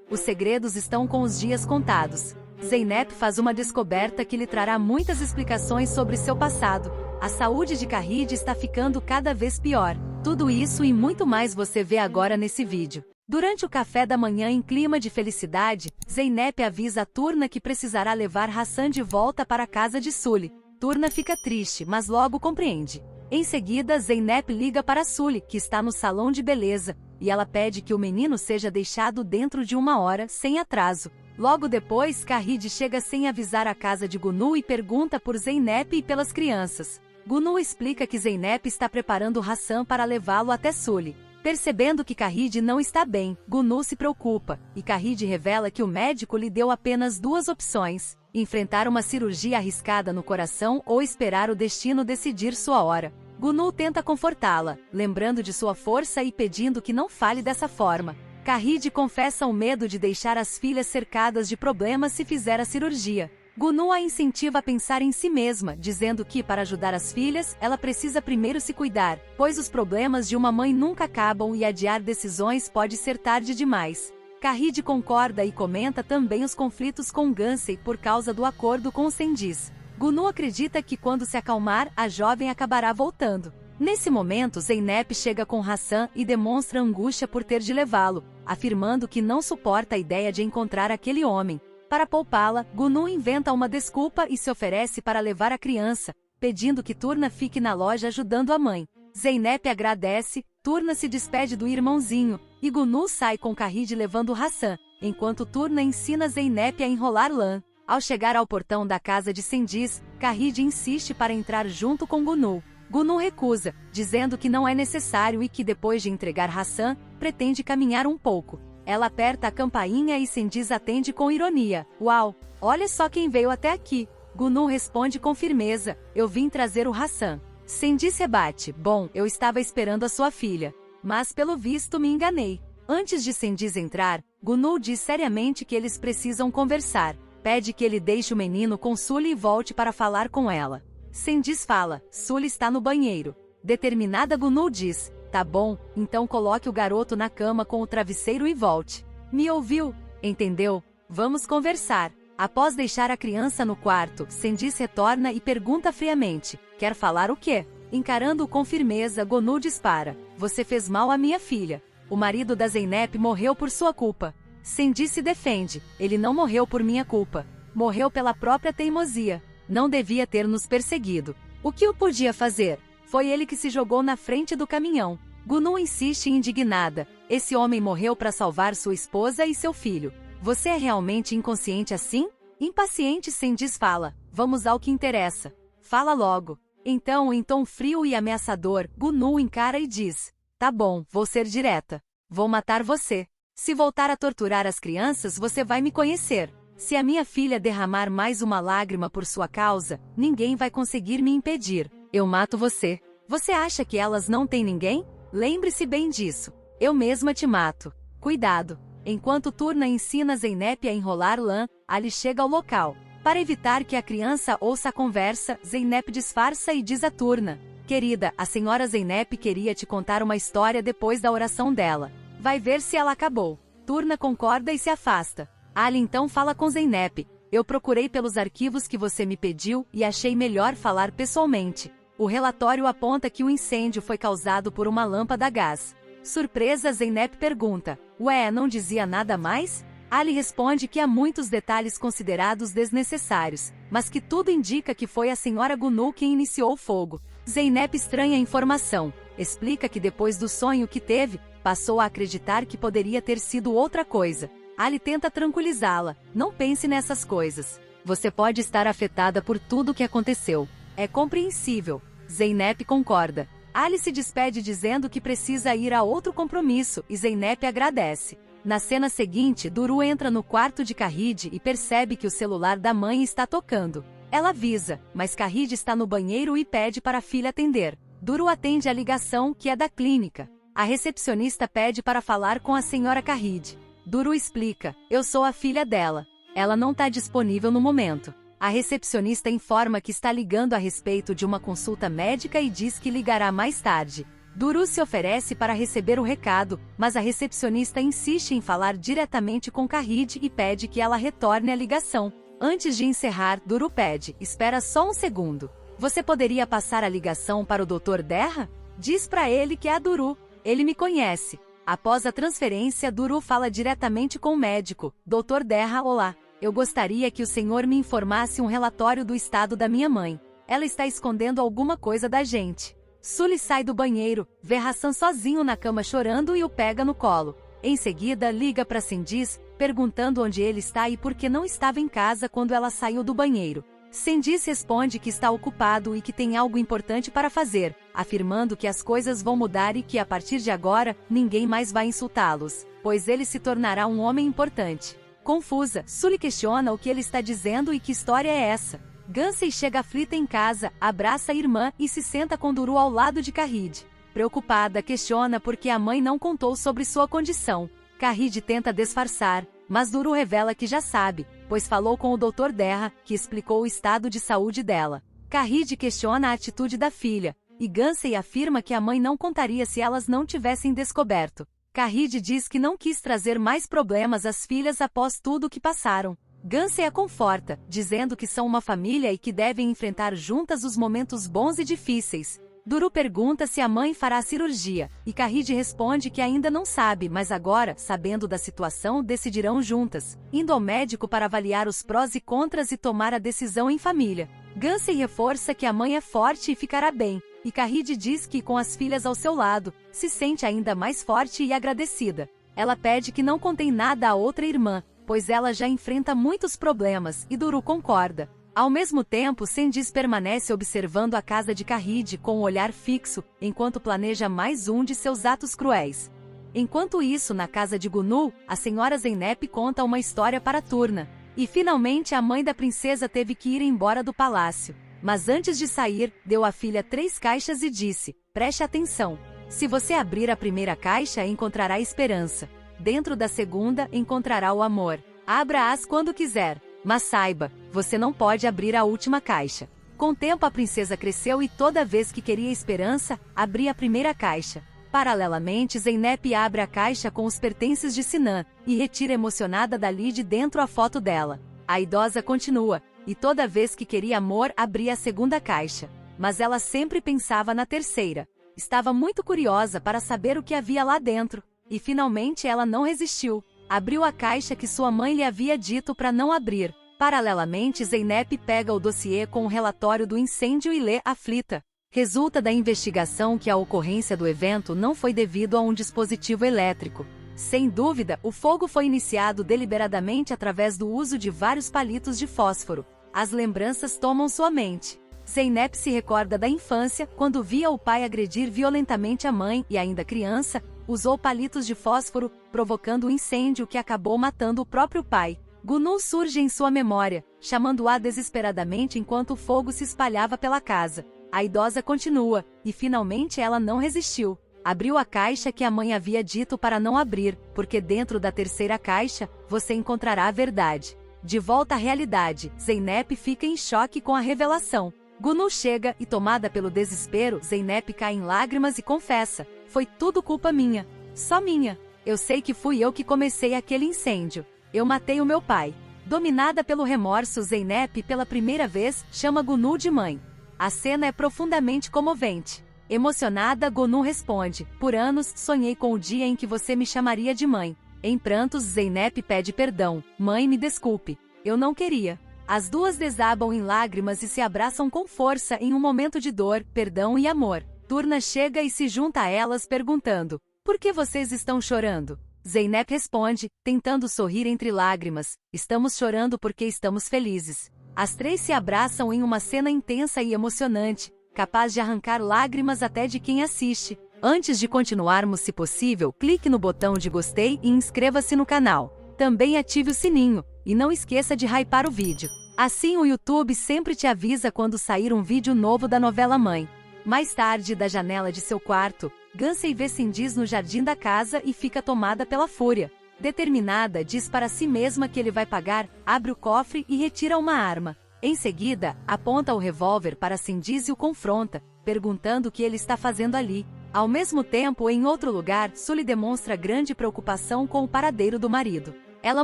Os segredos estão com os dias contados. Zeynep faz uma descoberta que lhe trará muitas explicações sobre seu passado. A saúde de Khadija está ficando cada vez pior. Tudo isso e muito mais você vê agora nesse vídeo. Durante o café da manhã em clima de felicidade, Zeynep avisa a Turna que precisará levar Hassan de volta para a casa de Sully. Turna fica triste, mas logo compreende. Em seguida, Zeynep liga para Sully, que está no salão de beleza, e ela pede que o menino seja deixado dentro de 1 hora, sem atraso. Logo depois, Khadija chega sem avisar à casa de Gunu e pergunta por Zeynep e pelas crianças. Gunu explica que Zeynep está preparando Hassan para levá-lo até Sully. Percebendo que Khadija não está bem, Gunu se preocupa, e Khadija revela que o médico lhe deu apenas 2 opções: enfrentar uma cirurgia arriscada no coração ou esperar o destino decidir sua hora. Gunu tenta confortá-la, lembrando de sua força e pedindo que não fale dessa forma. Khadija confessa o medo de deixar as filhas cercadas de problemas se fizer a cirurgia. Gunu a incentiva a pensar em si mesma, dizendo que, para ajudar as filhas, ela precisa primeiro se cuidar, pois os problemas de uma mãe nunca acabam e adiar decisões pode ser tarde demais. Khadija concorda e comenta também os conflitos com Gansey por causa do acordo com o Cengiz. Gunu acredita que quando se acalmar, a jovem acabará voltando. Nesse momento, Zeynep chega com Hassan e demonstra angústia por ter de levá-lo, afirmando que não suporta a ideia de encontrar aquele homem. Para poupá-la, Gunu inventa uma desculpa e se oferece para levar a criança, pedindo que Turna fique na loja ajudando a mãe. Zeynep agradece, Turna se despede do irmãozinho, e Gunu sai com Khadija levando Hassan, enquanto Turna ensina Zeynep a enrolar lã. Ao chegar ao portão da casa de Cengiz, Khadija insiste para entrar junto com Gunu. Gunu recusa, dizendo que não é necessário e que depois de entregar Hassan, pretende caminhar um pouco. Ela aperta a campainha e Cengiz atende com ironia. Uau, olha só quem veio até aqui. Gunu responde com firmeza, eu vim trazer o Hassan. Cengiz rebate, bom, eu estava esperando a sua filha. Mas pelo visto me enganei. Antes de Cengiz entrar, Gunu diz seriamente que eles precisam conversar. Pede que ele deixe o menino com Sully e volte para falar com ela. Cengiz fala, Sully está no banheiro. Determinada, Gunu diz, tá bom, então coloque o garoto na cama com o travesseiro e volte. Me ouviu? Entendeu? Vamos conversar. Após deixar a criança no quarto, Cengiz retorna e pergunta friamente, quer falar o quê? Encarando-o com firmeza, Gunu dispara, você fez mal à minha filha. O marido da Zeynep morreu por sua culpa. Cengiz se defende, ele não morreu por minha culpa. Morreu pela própria teimosia. Não devia ter nos perseguido. O que eu podia fazer? Foi ele que se jogou na frente do caminhão. Gunu insiste indignada. Esse homem morreu para salvar sua esposa e seu filho. Você é realmente inconsciente assim? Impaciente, Cengiz fala. Vamos ao que interessa. Fala logo. Então, em tom frio e ameaçador, Gunu encara e diz. Tá bom, vou ser direta. Vou matar você. Se voltar a torturar as crianças, você vai me conhecer. Se a minha filha derramar mais uma lágrima por sua causa, ninguém vai conseguir me impedir. Eu mato você. Você acha que elas não têm ninguém? Lembre-se bem disso. Eu mesma te mato. Cuidado. Enquanto Turna ensina Zeynep a enrolar lã, Ali chega ao local. Para evitar que a criança ouça a conversa, Zeynep disfarça e diz a Turna. Querida, a senhora Zeynep queria te contar uma história depois da oração dela. Vai ver se ela acabou. Turna concorda e se afasta. Ali então fala com Zeynep. Eu procurei pelos arquivos que você me pediu e achei melhor falar pessoalmente. O relatório aponta que o incêndio foi causado por uma lâmpada a gás. Surpresa, Zeynep pergunta, ué, não dizia nada mais? Ali responde que há muitos detalhes considerados desnecessários, mas que tudo indica que foi a senhora Gunu quem iniciou o fogo. Zeynep estranha a informação, explica que depois do sonho que teve, passou a acreditar que poderia ter sido outra coisa. Ali tenta tranquilizá-la, não pense nessas coisas. Você pode estar afetada por tudo o que aconteceu. É compreensível. Zeynep concorda. Ali se despede dizendo que precisa ir a outro compromisso e Zeynep agradece. Na cena seguinte, Duru entra no quarto de Khadija e percebe que o celular da mãe está tocando. Ela avisa, mas Khadija está no banheiro e pede para a filha atender. Duru atende a ligação, que é da clínica. A recepcionista pede para falar com a senhora Khadija. Duru explica, eu sou a filha dela. Ela não está disponível no momento. A recepcionista informa que está ligando a respeito de uma consulta médica e diz que ligará mais tarde. Duru se oferece para receber o recado, mas a recepcionista insiste em falar diretamente com Kahid e pede que ela retorne a ligação. Antes de encerrar, Duru pede: espera só um segundo. Você poderia passar a ligação para o Dr. Derra? Diz para ele que é a Duru. Ele me conhece. Após a transferência, Duru fala diretamente com o médico. Dr. Derra, olá. Eu gostaria que o senhor me informasse um relatório do estado da minha mãe. Ela está escondendo alguma coisa da gente. Sully sai do banheiro, vê Hassan sozinho na cama chorando e o pega no colo. Em seguida, liga para Sendiz, perguntando onde ele está e por que não estava em casa quando ela saiu do banheiro. Sendiz responde que está ocupado e que tem algo importante para fazer, afirmando que as coisas vão mudar e que a partir de agora, ninguém mais vai insultá-los, pois ele se tornará um homem importante. Confusa, Sully questiona o que ele está dizendo e que história é essa. Gansey chega aflita em casa, abraça a irmã e se senta com Duru ao lado de Kahid. Preocupada, questiona por que a mãe não contou sobre sua condição. Kahid tenta disfarçar, mas Duru revela que já sabe, pois falou com o Dr. Derra, que explicou o estado de saúde dela. Kahid questiona a atitude da filha, e Gansey afirma que a mãe não contaria se elas não tivessem descoberto. Kahid diz que não quis trazer mais problemas às filhas após tudo o que passaram. Gansey a conforta, dizendo que são uma família e que devem enfrentar juntas os momentos bons e difíceis. Duru pergunta se a mãe fará a cirurgia, e Kahid responde que ainda não sabe, mas agora, sabendo da situação, decidirão juntas, indo ao médico para avaliar os prós e contras e tomar a decisão em família. Gansey reforça que a mãe é forte e ficará bem, e Kahid diz que, com as filhas ao seu lado, se sente ainda mais forte e agradecida. Ela pede que não contem nada à outra irmã, pois ela já enfrenta muitos problemas, e Duru concorda. Ao mesmo tempo, Sendiz permanece observando a casa de Kahid com um olhar fixo, enquanto planeja mais um de seus atos cruéis. Enquanto isso, na casa de Gunu, a senhora Zeynep conta uma história para Turna. E finalmente a mãe da princesa teve que ir embora do palácio. Mas antes de sair, deu à filha 3 caixas e disse: preste atenção. Se você abrir a primeira caixa, encontrará esperança. Dentro da segunda, encontrará o amor. Abra-as quando quiser. Mas saiba, você não pode abrir a última caixa. Com o tempo a princesa cresceu e toda vez que queria esperança, abria a primeira caixa. Paralelamente, Zeynep abre a caixa com os pertences de Sinan, e retira emocionada dali de dentro a foto dela. A idosa continua, e toda vez que queria amor, abria a segunda caixa. Mas ela sempre pensava na terceira. Estava muito curiosa para saber o que havia lá dentro. E finalmente ela não resistiu. Abriu a caixa que sua mãe lhe havia dito para não abrir. Paralelamente, Zeynep pega o dossiê com o relatório do incêndio e lê, aflita. Resulta da investigação que a ocorrência do evento não foi devido a um dispositivo elétrico. Sem dúvida, o fogo foi iniciado deliberadamente através do uso de vários palitos de fósforo. As lembranças tomam sua mente. Zeynep se recorda da infância, quando via o pai agredir violentamente a mãe e, ainda criança, usou palitos de fósforo, provocando um incêndio que acabou matando o próprio pai. Gunu surge em sua memória, chamando-a desesperadamente enquanto o fogo se espalhava pela casa. A idosa continua, e finalmente ela não resistiu. Abriu a caixa que a mãe havia dito para não abrir, porque dentro da terceira caixa, você encontrará a verdade. De volta à realidade, Zeynep fica em choque com a revelação. Gunu chega e, tomada pelo desespero, Zeynep cai em lágrimas e confessa: foi tudo culpa minha. Só minha. Eu sei que fui eu que comecei aquele incêndio. Eu matei o meu pai. Dominada pelo remorso, Zeynep, pela primeira vez, chama Gunu de mãe. A cena é profundamente comovente. Emocionada, Gunu responde: por anos, sonhei com o dia em que você me chamaria de mãe. Em prantos, Zeynep pede perdão. Mãe, me desculpe. Eu não queria. As duas desabam em lágrimas e se abraçam com força em um momento de dor, perdão e amor. Turna chega e se junta a elas perguntando: por que vocês estão chorando? Zeynep responde, tentando sorrir entre lágrimas: estamos chorando porque estamos felizes. As 3 se abraçam em uma cena intensa e emocionante, capaz de arrancar lágrimas até de quem assiste. Antes de continuarmos, se possível, clique no botão de gostei e inscreva-se no canal. Também ative o sininho, e não esqueça de hypar o vídeo. Assim o YouTube sempre te avisa quando sair um vídeo novo da novela Mãe. Mais tarde, da janela de seu quarto, Gansey vê Sendiz no jardim da casa e fica tomada pela fúria. Determinada, diz para si mesma que ele vai pagar, abre o cofre e retira uma arma. Em seguida, aponta o revólver para Sendiz e o confronta, perguntando o que ele está fazendo ali. Ao mesmo tempo, em outro lugar, Sully demonstra grande preocupação com o paradeiro do marido. Ela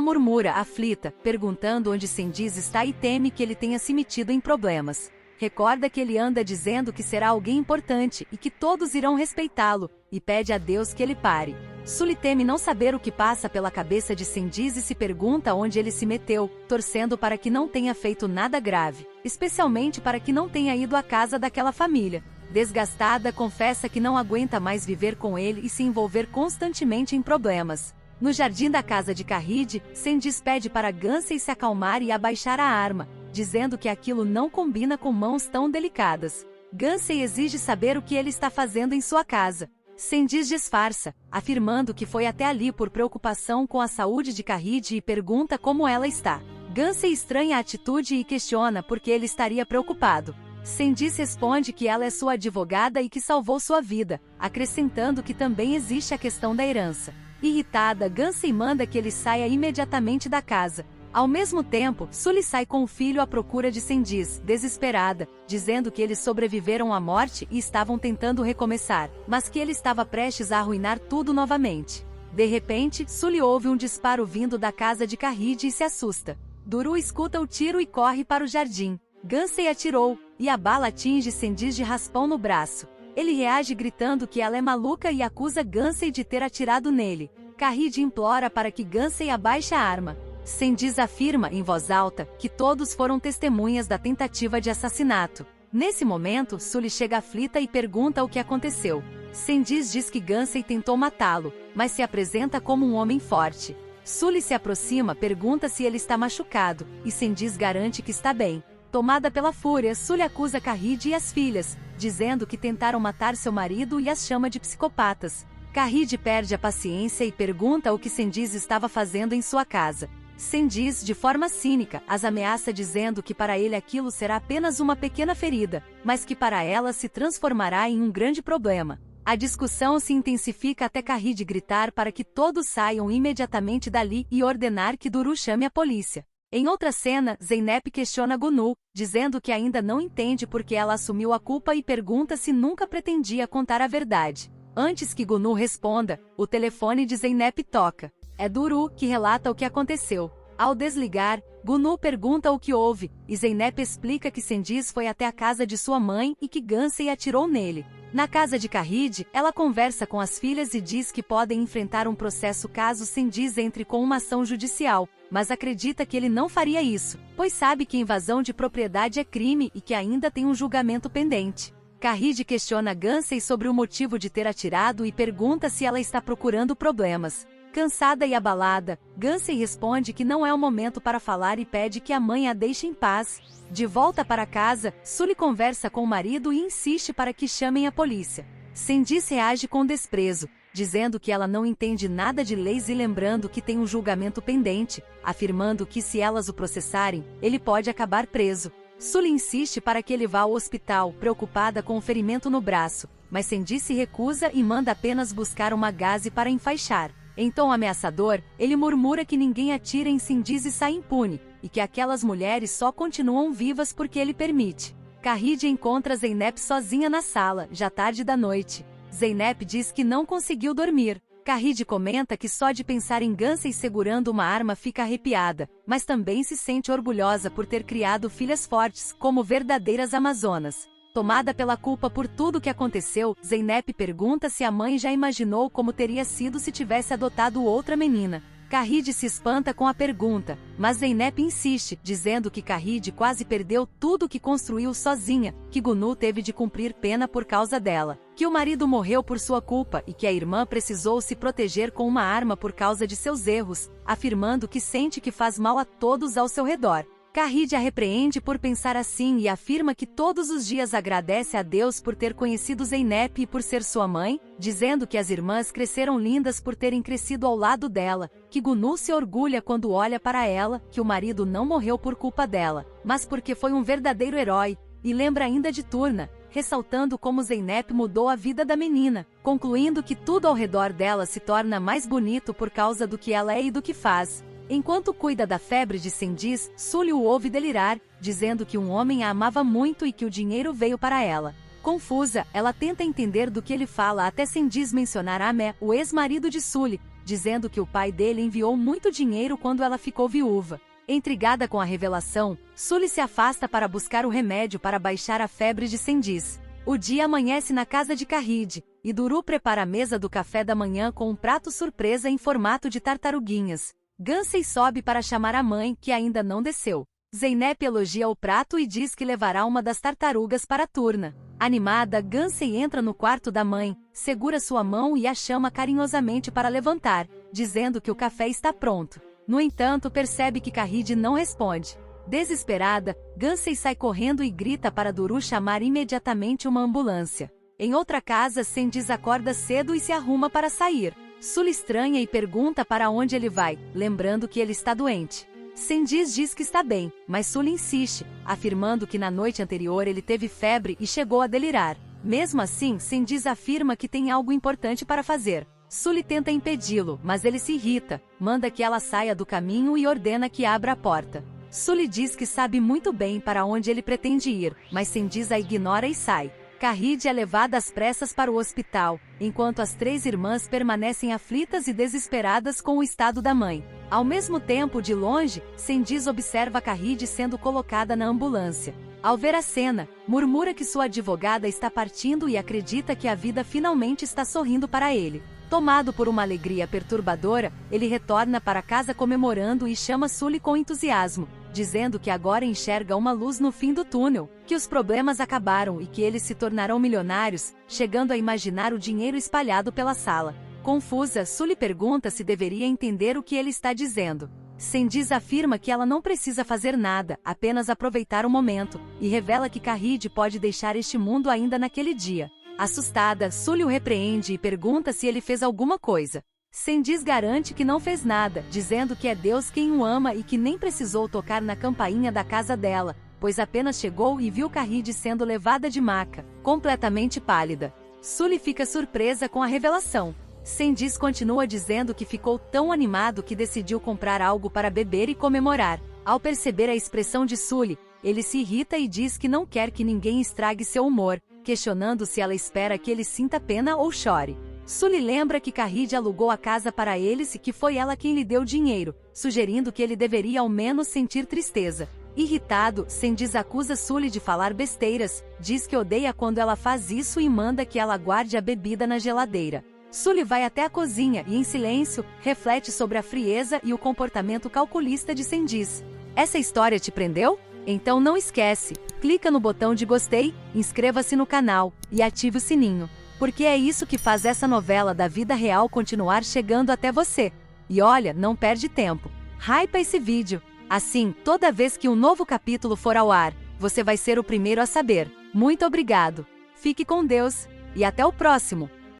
murmura, aflita, perguntando onde Candice está e teme que ele tenha se metido em problemas. Recorda que ele anda dizendo que será alguém importante e que todos irão respeitá-lo, e pede a Deus que ele pare. Sully teme não saber o que passa pela cabeça de Candice e se pergunta onde ele se meteu, torcendo para que não tenha feito nada grave, especialmente para que não tenha ido à casa daquela família. Desgastada, confessa que não aguenta mais viver com ele e se envolver constantemente em problemas. No jardim da casa de Carride, Candice pede para Gansey se acalmar e abaixar a arma, dizendo que aquilo não combina com mãos tão delicadas. Gansey exige saber o que ele está fazendo em sua casa. Candice disfarça, afirmando que foi até ali por preocupação com a saúde de Carride e pergunta como ela está. Gansey estranha a atitude e questiona por que ele estaria preocupado. Candice responde que ela é sua advogada e que salvou sua vida, acrescentando que também existe a questão da herança. Irritada, Gansey manda que ele saia imediatamente da casa. Ao mesmo tempo, Sully sai com o filho à procura de Candice, desesperada, dizendo que eles sobreviveram à morte e estavam tentando recomeçar, mas que ele estava prestes a arruinar tudo novamente. De repente, Sully ouve um disparo vindo da casa de Carride e se assusta. Duru escuta o tiro e corre para o jardim. Gansey atirou, e a bala atinge Candice de raspão no braço. Ele reage gritando que ela é maluca e acusa Gansey de ter atirado nele. Carride implora para que Gansey abaixe a arma. Candice afirma, em voz alta, que todos foram testemunhas da tentativa de assassinato. Nesse momento, Sully chega aflita e pergunta o que aconteceu. Candice diz que Gansey tentou matá-lo, mas se apresenta como um homem forte. Sully se aproxima, pergunta se ele está machucado, e Candice garante que está bem. Tomada pela fúria, Sully acusa Carride e as filhas, dizendo que tentaram matar seu marido e as chama de psicopatas. Carride perde a paciência e pergunta o que Candice estava fazendo em sua casa. Candice, de forma cínica, as ameaça dizendo que para ele aquilo será apenas uma pequena ferida, mas que para ela se transformará em um grande problema. A discussão se intensifica até Carride gritar para que todos saiam imediatamente dali e ordenar que Duru chame a polícia. Em outra cena, Zeynep questiona Gunu, dizendo que ainda não entende por que ela assumiu a culpa e pergunta se nunca pretendia contar a verdade. Antes que Gunu responda, o telefone de Zeynep toca. É Duru que relata o que aconteceu. Ao desligar, Gunu pergunta o que houve, e Zeynep explica que Candice foi até a casa de sua mãe e que Gansey atirou nele. Na casa de Carride, ela conversa com as filhas e diz que podem enfrentar um processo caso Candice entre com uma ação judicial, mas acredita que ele não faria isso, pois sabe que invasão de propriedade é crime e que ainda tem um julgamento pendente. Carride questiona Gansey sobre o motivo de ter atirado e pergunta se ela está procurando problemas. Cansada e abalada, Gansey responde que não é o momento para falar e pede que a mãe a deixe em paz. De volta para casa, Sully conversa com o marido e insiste para que chamem a polícia. Candice reage com desprezo, dizendo que ela não entende nada de leis e lembrando que tem um julgamento pendente, afirmando que se elas o processarem, ele pode acabar preso. Sully insiste para que ele vá ao hospital, preocupada com o ferimento no braço, mas Candice recusa e manda apenas buscar uma gaze para enfaixar. Em tom ameaçador, ele murmura que ninguém atira em Candice e sai impune, e que aquelas mulheres só continuam vivas porque ele permite. Carride encontra Zeynep sozinha na sala, já tarde da noite. Zeynep diz que não conseguiu dormir. Carride comenta que só de pensar em Gansey segurando uma arma fica arrepiada, mas também se sente orgulhosa por ter criado filhas fortes, como verdadeiras amazonas. Tomada pela culpa por tudo que aconteceu, Zeynep pergunta se a mãe já imaginou como teria sido se tivesse adotado outra menina. Carride se espanta com a pergunta, mas Zeynep insiste, dizendo que Carride quase perdeu tudo que construiu sozinha, que Gunu teve de cumprir pena por causa dela, que o marido morreu por sua culpa e que a irmã precisou se proteger com uma arma por causa de seus erros, afirmando que sente que faz mal a todos ao seu redor. Carride a repreende por pensar assim e afirma que todos os dias agradece a Deus por ter conhecido Zeynep e por ser sua mãe, dizendo que as irmãs cresceram lindas por terem crescido ao lado dela, que Gunu se orgulha quando olha para ela, que o marido não morreu por culpa dela, mas porque foi um verdadeiro herói, e lembra ainda de Turna, ressaltando como Zeynep mudou a vida da menina, concluindo que tudo ao redor dela se torna mais bonito por causa do que ela é e do que faz. Enquanto cuida da febre de Candice, Sully o ouve delirar, dizendo que um homem a amava muito e que o dinheiro veio para ela. Confusa, ela tenta entender do que ele fala até Sendiz mencionar Amé, o ex-marido de Sully, dizendo que o pai dele enviou muito dinheiro quando ela ficou viúva. Intrigada com a revelação, Sully se afasta para buscar o remédio para baixar a febre de Sendiz. O dia amanhece na casa de Khalid, e Duru prepara a mesa do café da manhã com um prato surpresa em formato de tartaruguinhas. Gansey sobe para chamar a mãe, que ainda não desceu. Zeynep elogia o prato e diz que levará uma das tartarugas para a turna. Animada, Gansey entra no quarto da mãe, segura sua mão e a chama carinhosamente para levantar, dizendo que o café está pronto. No entanto, percebe que Khalid não responde. Desesperada, Gansey sai correndo e grita para Duru chamar imediatamente uma ambulância. Em outra casa, Sendiz acorda cedo e se arruma para sair. Sully estranha e pergunta para onde ele vai, lembrando que ele está doente. Sendiz diz que está bem, mas Sully insiste, afirmando que na noite anterior ele teve febre e chegou a delirar. Mesmo assim, Sendiz afirma que tem algo importante para fazer. Sully tenta impedi-lo, mas ele se irrita, manda que ela saia do caminho e ordena que abra a porta. Sully diz que sabe muito bem para onde ele pretende ir, mas Sendiz a ignora e sai. Khalid é levada às pressas para o hospital, enquanto as três irmãs permanecem aflitas e desesperadas com o estado da mãe. Ao mesmo tempo, de longe, Sendiz observa Khalid sendo colocada na ambulância. Ao ver a cena, murmura que sua advogada está partindo e acredita que a vida finalmente está sorrindo para ele. Tomado por uma alegria perturbadora, ele retorna para casa comemorando e chama Sully com entusiasmo, dizendo que agora enxerga uma luz no fim do túnel, que os problemas acabaram e que eles se tornarão milionários, chegando a imaginar o dinheiro espalhado pela sala. Confusa, Sully pergunta se deveria entender o que ele está dizendo. Sendiz afirma que ela não precisa fazer nada, apenas aproveitar o momento, e revela que Khalid pode deixar este mundo ainda naquele dia. Assustada, Sully o repreende e pergunta se ele fez alguma coisa. Sendiz garante que não fez nada, dizendo que é Deus quem o ama e que nem precisou tocar na campainha da casa dela, pois apenas chegou e viu Khalid sendo levada de maca, completamente pálida. Sully fica surpresa com a revelação. Sendiz continua dizendo que ficou tão animado que decidiu comprar algo para beber e comemorar. Ao perceber a expressão de Sully, ele se irrita e diz que não quer que ninguém estrague seu humor, questionando se ela espera que ele sinta pena ou chore. Sully lembra que Khalid alugou a casa para eles e que foi ela quem lhe deu dinheiro, sugerindo que ele deveria ao menos sentir tristeza. Irritado, Sendiz acusa Sully de falar besteiras, diz que odeia quando ela faz isso e manda que ela guarde a bebida na geladeira. Sully vai até a cozinha e, em silêncio, reflete sobre a frieza e o comportamento calculista de Sendiz. Essa história te prendeu? Então não esquece, clica no botão de gostei, inscreva-se no canal e ative o sininho, porque é isso que faz essa novela da vida real continuar chegando até você. E olha, não perde tempo. Hypa esse vídeo. Assim, toda vez que um novo capítulo for ao ar, você vai ser o primeiro a saber. Muito obrigado. Fique com Deus e até o próximo.